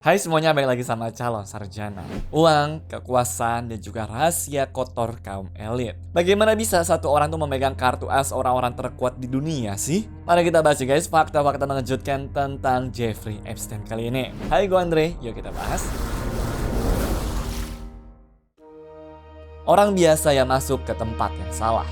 Hai semuanya, balik lagi sama Calon Sarjana. Uang, kekuasaan, dan juga rahasia kotor kaum elit. Bagaimana bisa satu orang tuh memegang kartu as orang-orang terkuat di dunia sih? Mari kita bahas ya guys, fakta-fakta mengejutkan tentang Jeffrey Epstein kali ini. Hai, gue Andre, yuk kita bahas. Orang biasa yang masuk ke tempat yang salah.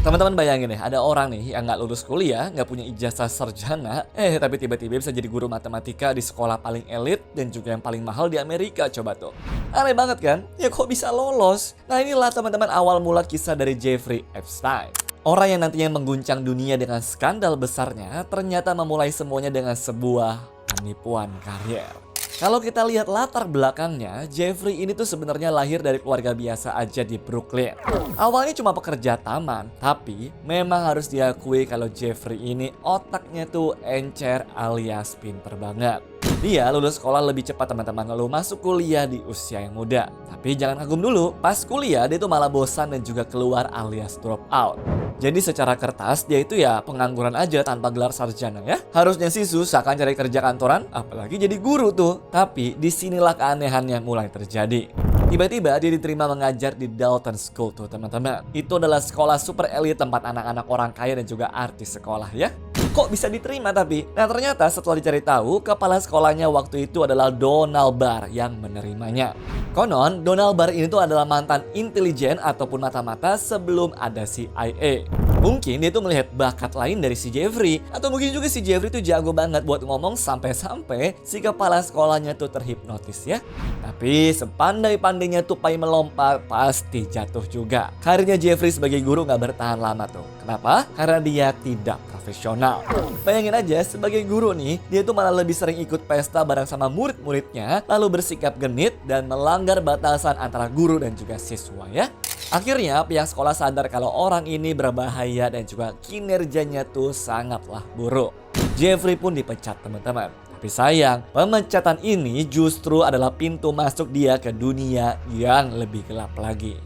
Teman-teman bayangin deh, ada orang nih yang nggak lulus kuliah, nggak punya ijazah sarjana, tapi tiba-tiba bisa jadi guru matematika di sekolah paling elit dan juga yang paling mahal di Amerika, coba tuh. Aneh banget kan? Ya kok bisa lolos? Nah inilah teman-teman awal mula kisah dari Jeffrey Epstein. Orang yang nantinya mengguncang dunia dengan skandal besarnya, ternyata memulai semuanya dengan sebuah penipuan karier. Kalau kita lihat latar belakangnya, Jeffrey ini tuh sebenarnya lahir dari keluarga biasa aja di Brooklyn. Awalnya cuma pekerja taman, tapi memang harus diakui kalau Jeffrey ini otaknya tuh encer alias pinter banget. Dia lulus sekolah lebih cepat teman-teman, lalu masuk kuliah di usia yang muda. Tapi jangan kagum dulu, pas kuliah dia tuh malah bosan dan juga keluar alias drop out. Jadi secara kertas dia itu ya pengangguran aja tanpa gelar sarjana ya. Harusnya sih susah kan cari kerja kantoran, apalagi jadi guru tuh. Tapi disinilah keanehannya mulai terjadi. Tiba-tiba dia diterima mengajar di Dalton School tuh teman-teman. Itu adalah sekolah super elit tempat anak-anak orang kaya dan juga artis sekolah ya. Kok bisa diterima tapi? Nah ternyata setelah dicari tahu, kepala sekolahnya waktu itu adalah Donald Barr yang menerimanya. Konon, Donald Barr ini tuh adalah mantan intelijen ataupun mata-mata sebelum ada CIA. Mungkin dia tuh melihat bakat lain dari si Jeffrey. Atau mungkin juga si Jeffrey tuh jago banget buat ngomong sampai-sampai si kepala sekolahnya tuh terhipnotis ya. Tapi sepandai-pandainya tupai melompat pasti jatuh juga. Karirnya Jeffrey sebagai guru gak bertahan lama tuh. Kenapa? Karena dia tidak profesional. Bayangin aja sebagai guru nih, dia tuh malah lebih sering ikut pesta bareng sama murid-muridnya, lalu bersikap genit dan melanggar batasan antara guru dan juga siswa ya. Akhirnya pihak sekolah sadar kalau orang ini berbahaya dan juga kinerjanya tuh sangatlah buruk. Jeffrey pun dipecat teman-teman. Tapi sayang, pemecatan ini justru adalah pintu masuk dia ke dunia yang lebih gelap lagi.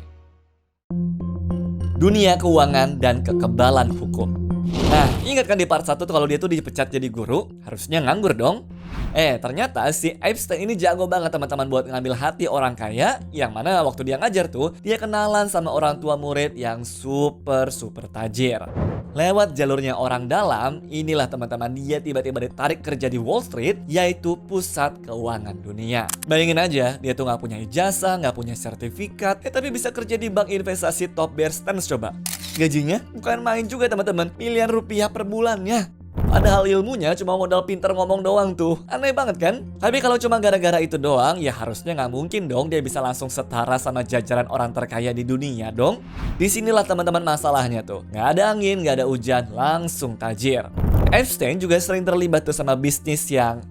Dunia keuangan dan kekebalan hukum. Nah, ingat kan di part 1 tuh kalau dia tuh dipecat jadi guru, harusnya nganggur dong. Ternyata si Epstein ini jago banget teman-teman buat ngambil hati orang kaya, yang mana waktu dia ngajar tuh, dia kenalan sama orang tua murid yang super tajir. Lewat jalurnya orang dalam, inilah teman-teman dia tiba-tiba ditarik kerja di Wall Street, yaitu pusat keuangan dunia. Bayangin aja, dia tuh nggak punya ijazah, nggak punya sertifikat, tapi bisa kerja di bank investasi top Bear Stearns coba. Gajinya bukan main juga teman-teman, miliaran rupiah per bulannya. Padahal ilmunya cuma modal pinter ngomong doang tuh. Aneh banget kan? Tapi kalau cuma gara-gara itu doang, ya harusnya nggak mungkin dong dia bisa langsung setara sama jajaran orang terkaya di dunia dong. Disinilah teman-teman masalahnya tuh. Nggak ada angin, nggak ada hujan, langsung tajir. Epstein juga sering terlibat tuh sama bisnis yang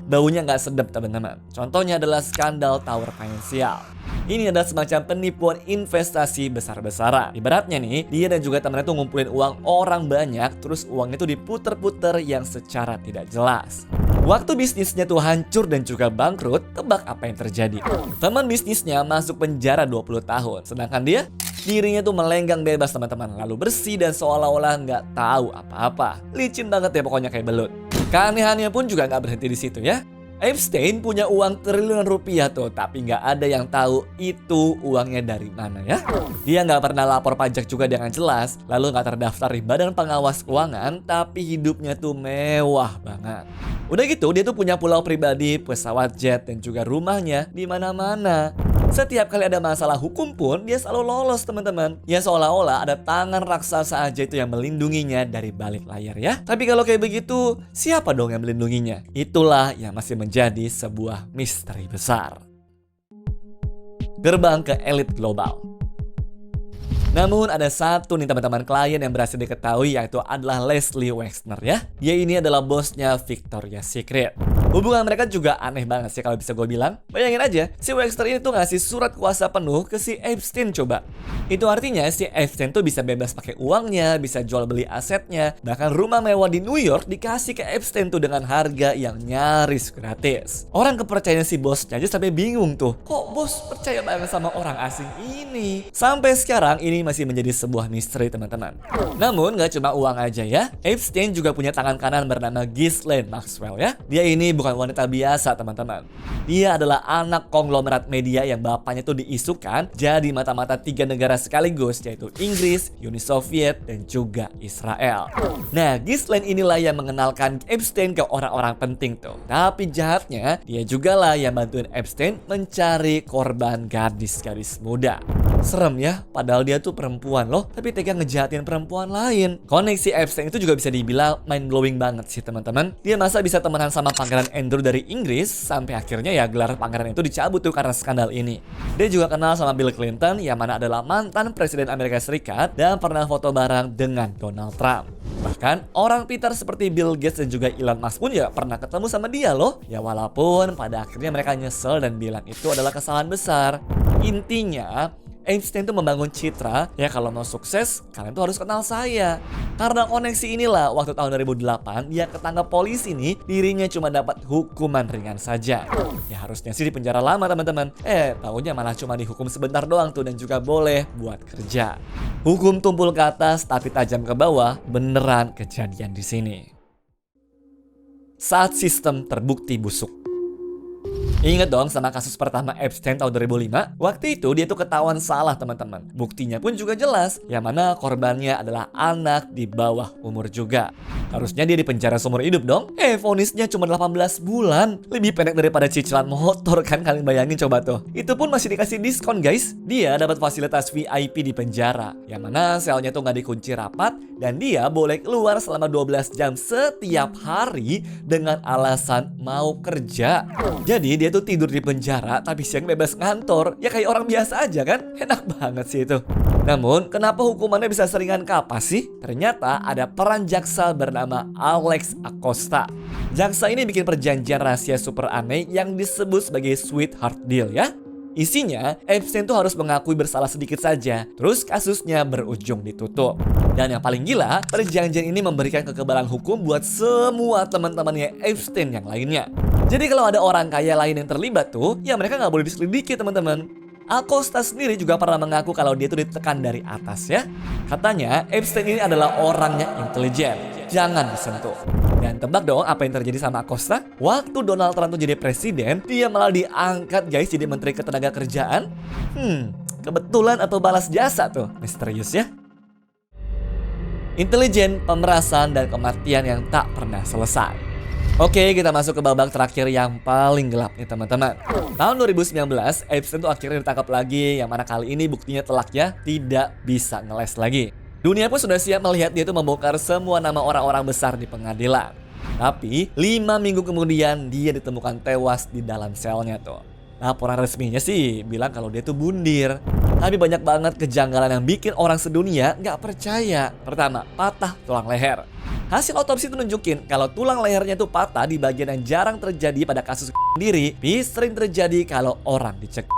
baunya nggak sedap teman-teman. Contohnya adalah skandal Tower Financial. Ini adalah semacam penipuan investasi besar-besaran. Ibaratnya nih, dia dan juga temannya tuh ngumpulin uang orang banyak, terus uangnya tuh diputer-puter yang secara tidak jelas. Waktu bisnisnya tuh hancur dan juga bangkrut, tebak apa yang terjadi? Teman bisnisnya masuk penjara 20 tahun, sedangkan dia dirinya tuh melenggang bebas teman-teman, lalu bersih dan seolah-olah nggak tahu apa-apa. Licin banget ya pokoknya kayak belut. Keanehannya pun juga nggak berhenti di situ ya. Epstein punya uang triliunan rupiah tuh, tapi nggak ada yang tahu itu uangnya dari mana ya. Dia nggak pernah lapor pajak juga dengan jelas, lalu nggak terdaftar di Badan Pengawas Keuangan, tapi hidupnya tuh mewah banget. Udah gitu dia tuh punya pulau pribadi, pesawat jet, dan juga rumahnya di mana-mana. Setiap kali ada masalah hukum pun dia selalu lolos teman-teman. Ya seolah-olah ada tangan raksasa aja itu yang melindunginya dari balik layar ya. Tapi kalau kayak begitu, siapa dong yang melindunginya? Itulah yang masih menjadi sebuah misteri besar. Gerbang ke elit global. Namun ada satu nih teman-teman klien yang berhasil diketahui, yaitu adalah Leslie Wexner ya. Dia ini adalah bosnya Victoria's Secret. Hubungan mereka juga aneh banget sih kalau bisa gue bilang. Bayangin aja, si Wexner ini tuh ngasih surat kuasa penuh ke si Epstein coba. Itu artinya si Epstein tuh bisa bebas pakai uangnya, bisa jual beli asetnya. Bahkan rumah mewah di New York dikasih ke Epstein tuh dengan harga yang nyaris gratis. Orang kepercayaan si bosnya aja sampai bingung tuh. Kok bos percaya banget sama orang asing ini? Sampai sekarang ini ini masih menjadi sebuah misteri, teman-teman. Namun gak cuma uang aja ya, Epstein juga punya tangan kanan bernama Ghislaine Maxwell ya. Dia ini bukan wanita biasa, teman-teman. Dia adalah anak konglomerat media yang bapaknya tuh diisukan jadi mata-mata 3 negara sekaligus, yaitu Inggris, Uni Soviet, dan juga Israel. Nah, Ghislaine inilah yang mengenalkan Epstein ke orang-orang penting tuh. Tapi jahatnya, dia juga lah yang bantuin Epstein mencari korban gadis-gadis muda. Serem ya, padahal dia tuh perempuan loh, tapi tega ngejahatin perempuan lain. Koneksi Epstein itu juga bisa dibilang mind-blowing banget sih, teman-teman. Dia masa bisa temenan sama Pangeran Andrew dari Inggris, sampai akhirnya ya gelar pangeran itu dicabut tuh karena skandal ini. Dia juga kenal sama Bill Clinton, yang mana adalah mantan Presiden Amerika Serikat, dan pernah foto bareng dengan Donald Trump. Bahkan orang pintar seperti Bill Gates dan juga Elon Musk pun ya pernah ketemu sama dia loh. Ya walaupun pada akhirnya mereka nyesel dan bilang itu adalah kesalahan besar. Intinya, Epstein tuh membangun citra, ya kalau mau sukses, kalian tuh harus kenal saya. Karena koneksi inilah, waktu tahun 2008, dia ketangkap polisi nih, dirinya cuma dapat hukuman ringan saja. Ya harusnya sih di penjara lama, teman-teman. Taunya malah cuma dihukum sebentar doang tuh dan juga boleh buat kerja. Hukum tumpul ke atas tapi tajam ke bawah, beneran kejadian di sini. Saat sistem terbukti busuk. Ingat dong sama kasus pertama Epstein tahun 2005? Waktu itu dia tuh ketahuan salah, teman-teman. Buktinya pun juga jelas, yang mana korbannya adalah anak di bawah umur juga. Harusnya dia dipenjara seumur hidup dong. Vonisnya cuma 18 bulan. Lebih pendek daripada cicilan motor kan, kalian bayangin coba tuh. Itu pun masih dikasih diskon guys. Dia dapat fasilitas VIP di penjara, yang mana selnya tuh nggak dikunci rapat, dan dia boleh keluar selama 12 jam setiap hari dengan alasan mau kerja. Jadi dia tuh tidur di penjara tapi siang bebas ngantor. Ya kayak orang biasa aja kan. Enak banget sih itu. Namun kenapa hukumannya bisa seringan kapas sih? Ternyata ada peran jaksa bernama Alex Acosta. Jaksa ini bikin perjanjian rahasia super aneh yang disebut sebagai sweetheart deal ya. Isinya, Epstein tuh harus mengakui bersalah sedikit saja, terus kasusnya berujung ditutup. Dan yang paling gila, perjanjian ini memberikan kekebalan hukum buat semua teman-temannya Epstein yang lainnya. Jadi kalau ada orang kaya lain yang terlibat tuh, ya mereka nggak boleh diselidiki, teman-teman. Acosta sendiri juga pernah mengaku kalau dia tuh ditekan dari atas ya. Katanya Epstein ini adalah orang yang intelijen, jangan disentuh. Dan tebak dong apa yang terjadi sama Acosta? Waktu Donald Trump tuh jadi presiden, dia malah diangkat guys jadi menteri ketenagakerjaan. Kebetulan atau balas jasa tuh? Misterius ya. Intelijen, pemerasan, dan kematian yang tak pernah selesai. Oke, kita masuk ke babak terakhir yang paling gelap nih teman-teman. Tahun 2019, Epstein tuh akhirnya ditangkap lagi, yang mana kali ini buktinya telak ya, tidak bisa ngeles lagi. Dunia pun sudah siap melihat dia tuh membongkar semua nama orang-orang besar di pengadilan. Tapi 5 minggu kemudian dia ditemukan tewas di dalam selnya tuh. Laporan resminya sih bilang kalau dia tuh bundir. Tapi banyak banget kejanggalan yang bikin orang sedunia nggak percaya. Pertama, patah tulang leher. Hasil otopsi itu nunjukin kalau tulang lehernya tuh patah di bagian yang jarang terjadi pada kasus sendiri, tapi sering terjadi kalau orang dicek.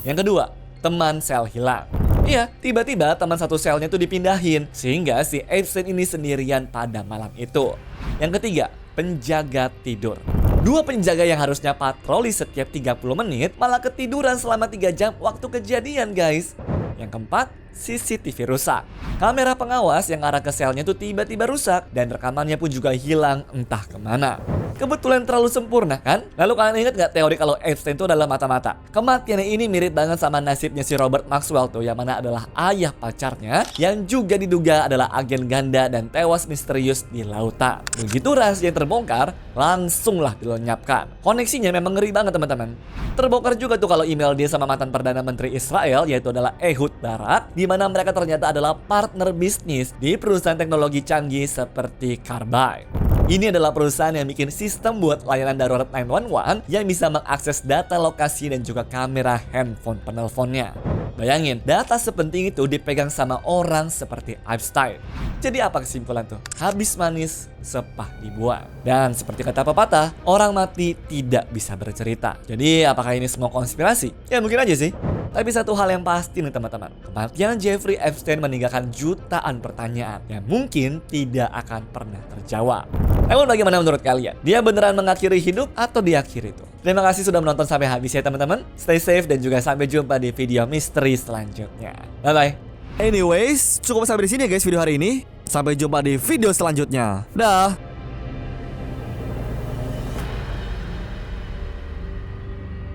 Yang kedua, teman sel hilang. Iya, tiba-tiba teman satu selnya tuh dipindahin, sehingga si Epstein ini sendirian pada malam itu. Yang ketiga, penjaga tidur. 2 penjaga yang harusnya patroli setiap 30 menit malah ketiduran selama 3 jam waktu kejadian guys. Yang keempat, CCTV rusak. Kamera pengawas yang arah ke selnya tuh tiba-tiba rusak dan rekamannya pun juga hilang entah kemana. Kebetulan terlalu sempurna kan? Lalu kalian ingat gak teori kalau Epstein itu adalah mata-mata? Kematiannya ini mirip banget sama nasibnya si Robert Maxwell tuh, yang mana adalah ayah pacarnya yang juga diduga adalah agen ganda dan tewas misterius di lautan. Begitu rahasia yang terbongkar, langsunglah dilenyapkan. Koneksinya memang ngeri banget teman-teman. Terbongkar juga tuh kalau email dia sama mantan Perdana Menteri Israel, yaitu adalah Ehud Barak, di mana mereka ternyata adalah partner bisnis di perusahaan teknologi canggih seperti Carbide. Ini adalah perusahaan yang bikin sistem buat layanan darurat 911 yang bisa mengakses data lokasi dan juga kamera handphone penelponnya. Bayangin, data sepenting itu dipegang sama orang seperti Epstein. Jadi apa kesimpulan tuh? Habis manis, sepah dibuang. Dan seperti kata pepatah, orang mati tidak bisa bercerita. Jadi apakah ini semua konspirasi? Ya mungkin aja sih. Tapi satu hal yang pasti nih teman-teman, kematian Jeffrey Epstein meninggalkan jutaan pertanyaan yang mungkin tidak akan pernah terjawab. Namun bagaimana menurut kalian? Dia beneran mengakhiri hidup atau diakhiri itu? Terima kasih sudah menonton sampai habis ya teman-teman. Stay safe dan juga sampai jumpa di video misteri selanjutnya. Bye-bye. Anyways, cukup sampai di sini ya guys video hari ini. Sampai jumpa di video selanjutnya. Dah.